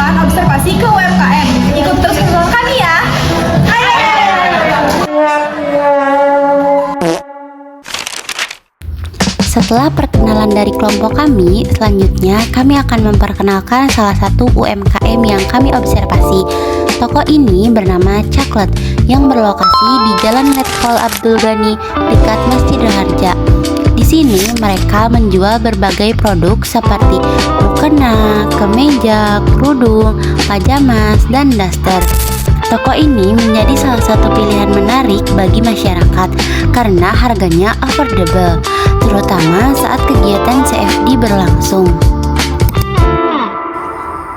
melakukan observasi ke UMKM. Ikut terus bersama kami ya. Ayo! Setelah perkenalan dari kelompok kami, selanjutnya kami akan memperkenalkan salah satu UMKM yang kami observasi. Toko ini bernama Caklet yang berlokasi di Jalan Letkol Abdul Ghani dekat Masjid Raharja. Di sini mereka menjual berbagai produk seperti mukena, kemeja, kerudung, pajamas, dan daster. Toko ini menjadi salah satu pilihan menarik bagi masyarakat karena harganya affordable, terutama saat kegiatan CFD berlangsung.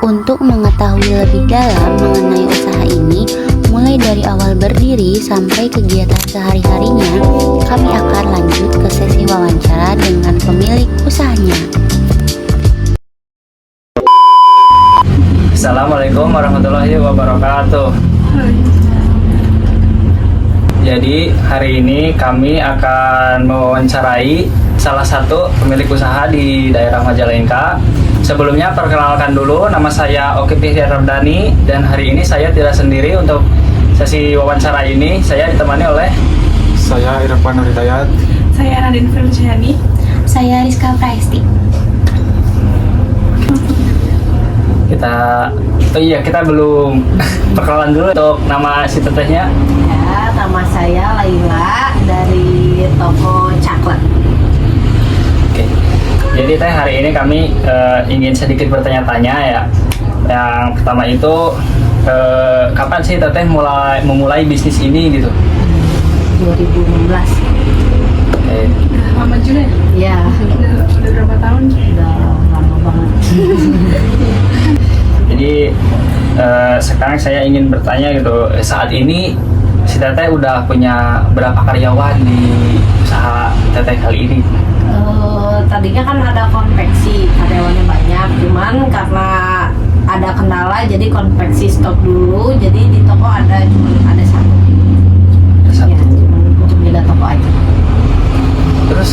Untuk mengetahui lebih dalam mengenai usaha ini, mulai dari awal berdiri sampai kegiatan sehari-harinya, kami akan lanjut ke sesi wawancara dengan pemilik usahanya. Assalamualaikum warahmatullahi wabarakatuh. Jadi hari ini kami akan mewawancarai salah satu pemilik usaha di daerah Majalengka. Sebelumnya perkenalkan dulu, nama saya Oki Fihri Ramdhani dan hari ini saya tidak sendiri untuk sesi wawancara ini. Saya ditemani oleh Saya Irfan Nur Hidayat. Saya Nadine Firjani. Saya Rizka Praisti. kita belum perkenalan dulu untuk nama si tetehnya. Ya, nama saya Laila dari toko Caklet. Oke. Jadi teh hari ini kami ingin sedikit bertanya-tanya ya. Yang pertama itu kapan sih teteh memulai bisnis ini gitu? 2016. Oke. Lama juga ya? Ya, Udah berapa tahun? udah lama banget. Jadi sekarang saya ingin bertanya gitu, saat ini si teteh udah punya berapa karyawan di usaha teteh kali ini? Tadinya kan ada konveksi, karyawannya banyak, cuman karena ada kendala jadi konveksi stop dulu, jadi di toko cuma ada satu. Satu. Ya, cuma untuk beda toko aja. Terus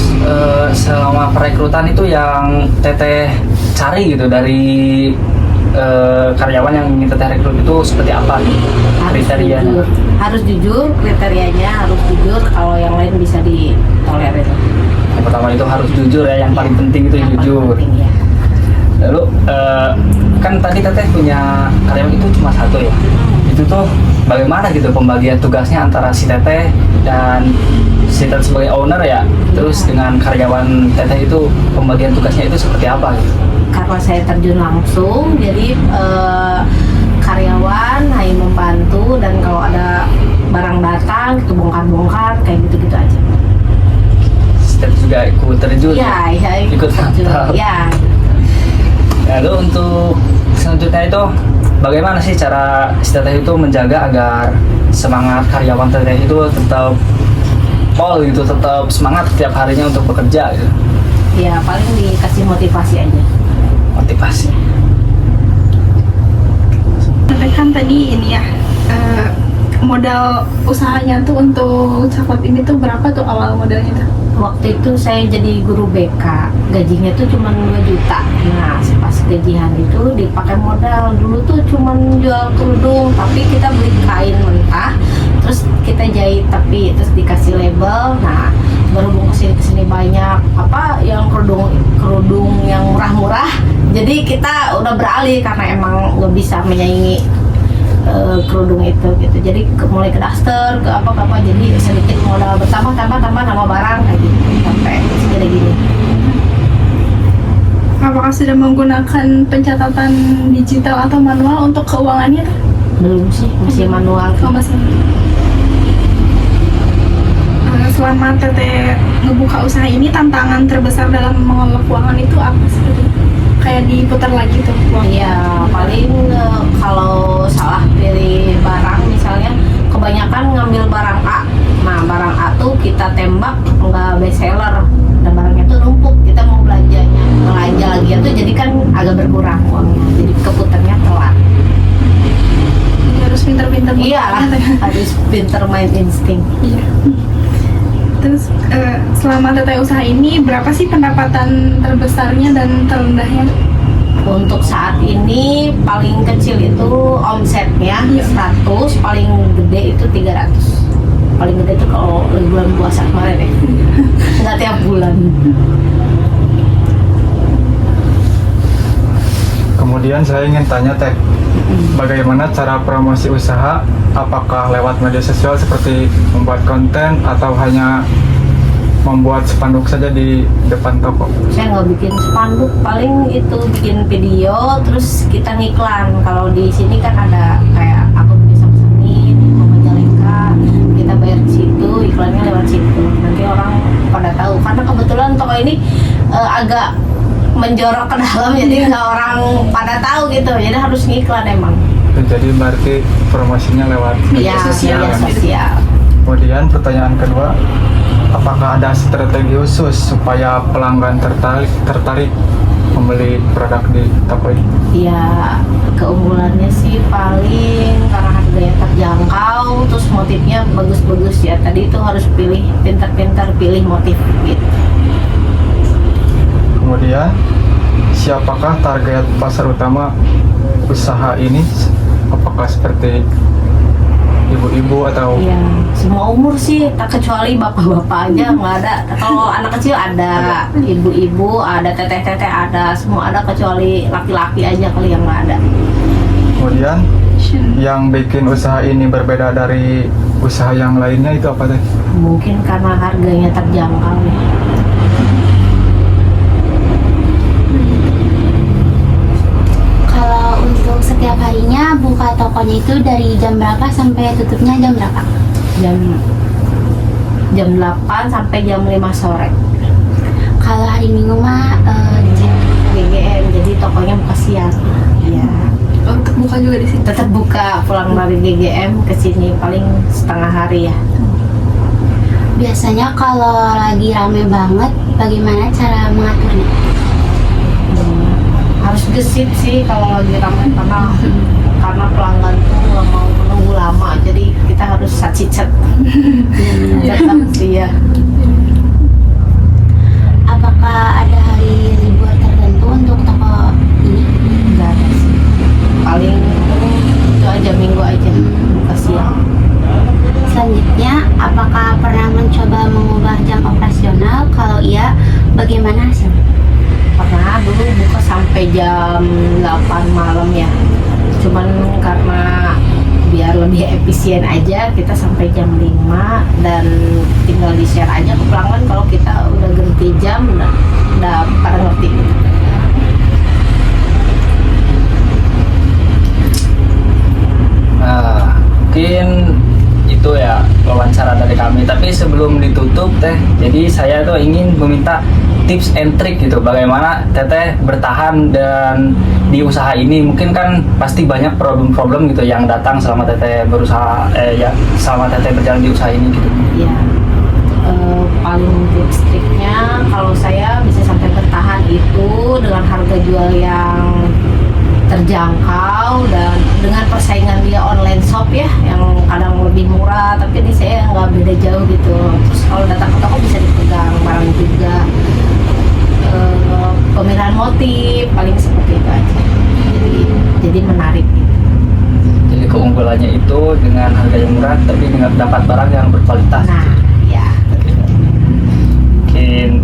selama perekrutan itu yang teteh cari gitu dari karyawan yang ingin teteh rekrut itu seperti apa nih kriterianya? Harus jujur, kriterianya harus jujur, kalau yang lain bisa ditolerir. Yang pertama itu harus jujur ya, yang paling penting itu Yang paling jujur. penting, ya. Lalu kan tadi teteh punya karyawan itu cuma satu ya. Itu tuh bagaimana gitu pembagian tugasnya antara si teteh dan si teteh sebagai owner ya, terus dengan karyawan teteh itu pembagian tugasnya itu seperti apa gitu? Karena saya terjun langsung, jadi karyawan hanya membantu, dan kalau ada barang datang itu bongkar-bongkar kayak gitu-gitu aja. Si teteh juga ikut terjun Iya, ya, ikut terjun. mantap. Ya, Lalu untuk selanjutnya itu bagaimana sih cara si teteh itu menjaga agar semangat karyawan teteh itu tetap pol gitu, tetap semangat setiap harinya untuk bekerja gitu? ya paling dikasih motivasi aja. Motivasi. Teteh kan tadi ini ya, modal usahanya tuh untuk Caklet ini tuh berapa tuh awal modalnya tuh? Waktu itu saya jadi guru BK, gajinya tuh cuma 2 juta. Nah, pas gajian itu dipakai modal. Dulu tuh cuma jual kerudung, tapi kita beli kain mentah, terus kita jahit tapi terus dikasih label. Nah, berhubung kesini banyak apa yang kerudung yang murah-murah, jadi kita udah beralih karena emang nggak bisa menyaingi kerudung itu gitu. Jadi mulai ke daster, ke apa jadi sedikit modal bertambah tambah nama barang kayak gitu sampai segede gini. Apakah sudah menggunakan pencatatan digital atau manual untuk keuangannya tuh? Belum sih, masih manual. Oh, masih. Selama teteh ngebuka usaha ini, tantangan terbesar dalam mengelola keuangan itu apa sih? Kayak diputar lagi tuh uang. Iya, paling kalau salah pilih barang, misalnya kebanyakan ngambil barang A. Nah, barang A tuh kita tembak nggak best seller, dan barangnya tuh numpuk, kita mau belanja lagi tuh jadi kan agak berkurang uangnya, jadi keputarnya telat. Jadi harus pinter-pinter. Iya, harus pinter main insting. Iya. Terus selama teteh usaha ini berapa sih pendapatan terbesarnya dan terendahnya? Untuk saat ini paling kecil itu omsetnya 100, paling gede itu 300. Paling gede itu kalau bulan puasa kemarin ya. Nggak tiap bulan. Kemudian saya ingin tanya Teh, bagaimana cara promosi usaha? Apakah lewat media sosial seperti membuat konten atau hanya membuat spanduk saja di depan toko? Saya nggak bikin spanduk, paling itu bikin video terus kita ngiklan. Kalau di sini kan ada kayak akun bisa pesenin Majalengka, kita bayar di situ, iklannya lewat situ, nanti orang pada tahu. Karena kebetulan toko ini agak menjorok ke dalam, jadi nggak orang pada tahu gitu, jadi harus ngiklan emang. Jadi berarti promosinya lewat Iya, sosial. media sosial. Kemudian pertanyaan kedua, apakah ada strategi khusus supaya pelanggan tertarik membeli produk di toko ini? Ya, keunggulannya sih paling karena harganya terjangkau, terus motifnya bagus-bagus ya. Tadi itu harus pintar-pintar pilih motif gitu. Kemudian, siapakah target pasar utama usaha ini? Apakah seperti ibu-ibu atau Iya, semua umur sih, tak kecuali bapak-bapak aja nggak ada. Kalau anak kecil ada, ibu-ibu ada, teteh-teteh ada, semua ada kecuali laki-laki aja kali yang nggak ada. kemudian yang bikin usaha ini berbeda dari usaha yang lainnya itu apa Teh? Mungkin karena harganya terjangkau ya. Kalau untuk setiap harinya buka tokonya itu dari jam berapa sampai tutupnya jam berapa? Jam 8 sampai jam 5 sore. Kalau hari Minggu mah GGM, jadi tokonya buka siang. Iya. Untuk buka juga di situ. Tetap buka, pulang dari GGM ke sini paling setengah hari ya. biasanya kalau lagi rame banget bagaimana cara mengaturnya? Harus gesit sih kalau lagi ramai karena pelanggan tuh nggak mau menunggu lama, jadi kita harus sacicet tetap sih ya. Apakah ada hari libur tertentu untuk toko ini? Nggak ada sih, paling itu aja minggu aja buka siang. Selanjutnya, apakah pernah mencoba mengubah jam operasional? Kalau iya, bagaimana hasilnya? Pernah dulu buka sampai jam 8 malam ya, cuman karena biar lebih efisien aja kita sampai jam 5 dan tinggal di share aja ke pelanggan kalau kita udah ganti jam, udah pada ngerti gitu. Nah, mungkin itu ya wawancara dari kami. Tapi sebelum ditutup Teh, jadi saya tuh ingin meminta tips and trick gitu, bagaimana Teteh bertahan dan di usaha ini. Mungkin kan pasti banyak problem-problem gitu yang datang selama Teteh berusaha selama Teteh berjalan di usaha ini gitu. Ya, paling tips triknya kalau saya bisa sampai bertahan itu dengan harga jual yang terjangkau dan dengan persaingan dia online shop ya yang kadang lebih murah, tapi ini saya nggak beda jauh gitu. Terus kalau datang ke toko bisa dipegang barang juga. Pemilihan motif paling seperti itu aja, jadi menarik gitu. Jadi keunggulannya itu dengan harga yang murah tapi dengan dapat barang yang berkualitas. Nah ya, Mungkin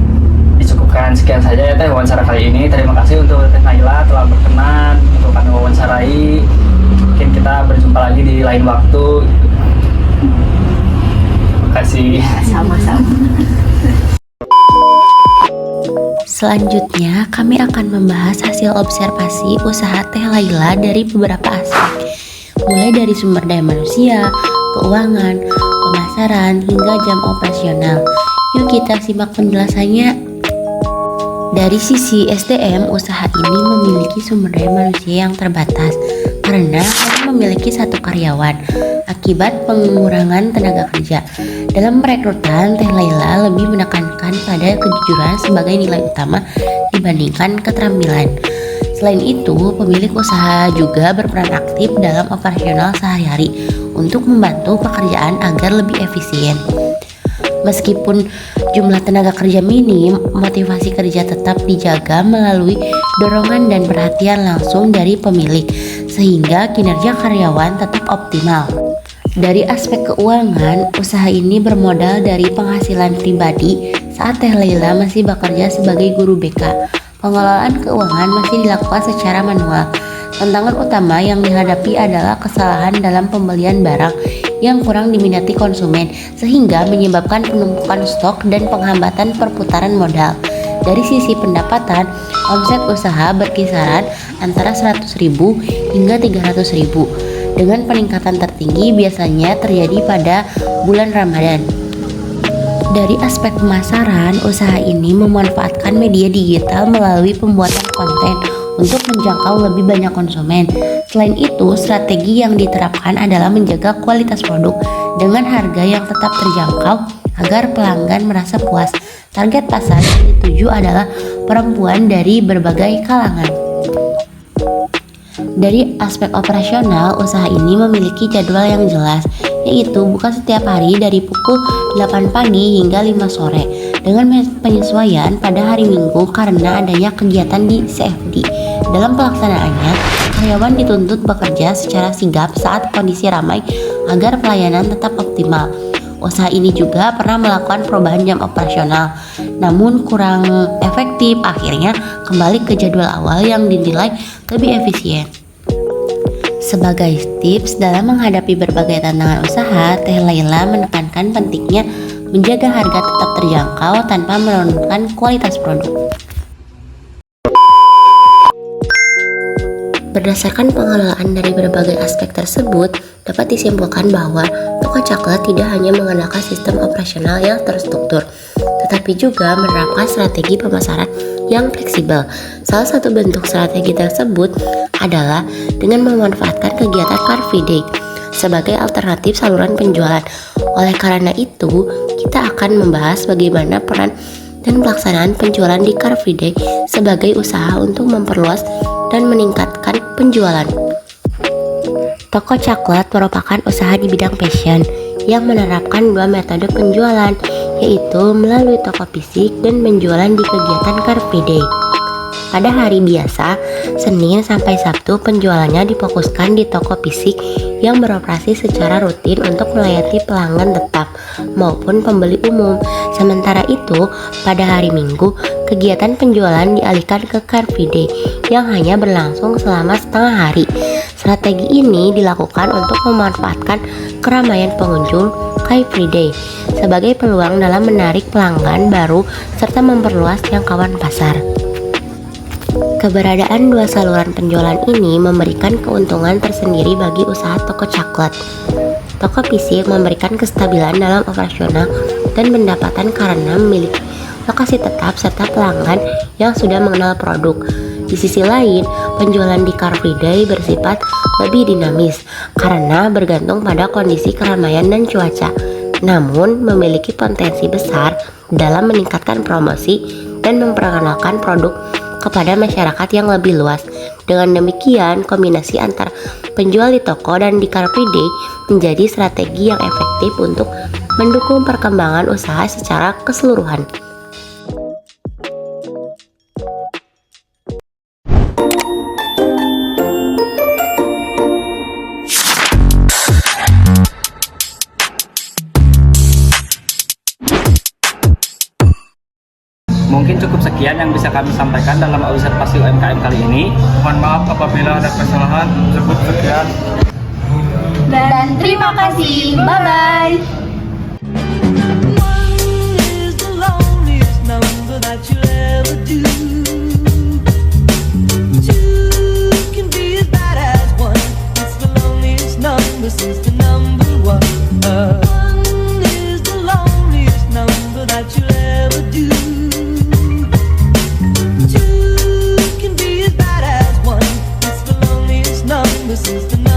dicukupkan sekian saja ya Teh wawancara kali ini. Terima kasih untuk Teh Naila telah berkenan untuk kami wawancarai. Mungkin kita berjumpa lagi di lain waktu. Terima kasih. sama-sama. Selanjutnya, kami akan membahas hasil observasi usaha Teh Laila dari beberapa aspek, mulai dari sumber daya manusia, keuangan, pemasaran, hingga jam operasional. Yuk kita simak penjelasannya. Dari sisi SDM, usaha ini memiliki sumber daya manusia yang terbatas karena hanya memiliki 1 karyawan akibat pengurangan tenaga kerja. Dalam perekrutan, Teh Laila lebih menekankan pada kejujuran sebagai nilai utama dibandingkan keterampilan. Selain itu, pemilik usaha juga berperan aktif dalam operasional sehari-hari untuk membantu pekerjaan agar lebih efisien. Meskipun jumlah tenaga kerja minim, motivasi kerja tetap dijaga melalui dorongan dan perhatian langsung dari pemilik, sehingga kinerja karyawan tetap optimal. Dari aspek keuangan, usaha ini bermodal dari penghasilan pribadi saat Teh Laila masih bekerja sebagai guru BK. Pengelolaan keuangan masih dilakukan secara manual. Tantangan utama yang dihadapi adalah kesalahan dalam pembelian barang yang kurang diminati konsumen, sehingga menyebabkan penumpukan stok dan penghambatan perputaran modal. Dari sisi pendapatan, omset usaha berkisaran antara 100.000 hingga 300.000, dengan peningkatan tertinggi biasanya terjadi pada bulan Ramadan. Dari aspek pemasaran, usaha ini memanfaatkan media digital melalui pembuatan konten untuk menjangkau lebih banyak konsumen. Selain itu, strategi yang diterapkan adalah menjaga kualitas produk dengan harga yang tetap terjangkau agar pelanggan merasa puas. Target pasar yang dituju adalah perempuan dari berbagai kalangan. Dari aspek operasional, usaha ini memiliki jadwal yang jelas, yaitu buka setiap hari dari pukul 8 pagi hingga 5 sore, dengan penyesuaian pada hari Minggu karena adanya kegiatan di CFD. Dalam pelaksanaannya, karyawan dituntut bekerja secara sigap saat kondisi ramai agar pelayanan tetap optimal. Usaha ini juga pernah melakukan perubahan jam operasional, namun kurang efektif. Akhirnya kembali ke jadwal awal yang dinilai lebih efisien. Sebagai tips dalam menghadapi berbagai tantangan usaha, Teh Laila menekankan pentingnya menjaga harga tetap terjangkau tanpa menurunkan kualitas produk. Berdasarkan pengelolaan dari berbagai aspek tersebut, dapat disimpulkan bahwa toko coklat tidak hanya mengandalkan sistem operasional yang terstruktur, tetapi juga menerapkan strategi pemasaran yang fleksibel. Salah satu bentuk strategi tersebut adalah dengan memanfaatkan kegiatan Car Free Day sebagai alternatif saluran penjualan. Oleh karena itu, kita akan membahas bagaimana peran dan pelaksanaan penjualan di Car Free Day sebagai usaha untuk memperluas dan meningkatkan penjualan. Toko coklat merupakan usaha di bidang fashion yang menerapkan dua metode penjualan, yaitu melalui toko fisik dan penjualan di kegiatan Car Free Day. Pada hari biasa, Senin sampai Sabtu, penjualannya difokuskan di toko fisik yang beroperasi secara rutin untuk melayani pelanggan tetap maupun pembeli umum. Sementara itu, pada hari Minggu, kegiatan penjualan dialihkan ke Car Free Day yang hanya berlangsung selama setengah hari. Strategi ini dilakukan untuk memanfaatkan keramaian pengunjung Car Free Day sebagai peluang dalam menarik pelanggan baru serta memperluas jangkauan pasar. Keberadaan dua saluran penjualan ini memberikan keuntungan tersendiri bagi usaha toko coklat. Toko fisik memberikan kestabilan dalam operasional dan pendapatan karena memiliki lokasi tetap serta pelanggan yang sudah mengenal produk. Di sisi lain, penjualan di Car Free Day bersifat lebih dinamis karena bergantung pada kondisi keramaian dan cuaca, namun memiliki potensi besar dalam meningkatkan promosi dan memperkenalkan produk kepada masyarakat yang lebih luas. Dengan demikian, kombinasi antara penjual di toko dan di Car Free Day menjadi strategi yang efektif untuk mendukung perkembangan usaha secara keseluruhan. Mungkin cukup sekian yang bisa kami sampaikan dalam observasi UMKM kali ini. Mohon maaf apabila ada kesalahan. Cukup sekian. Dan terima kasih. Bye-bye. Since the number one is the loneliest number that you'll ever do. Two can be as bad as one. It's the loneliest number since the number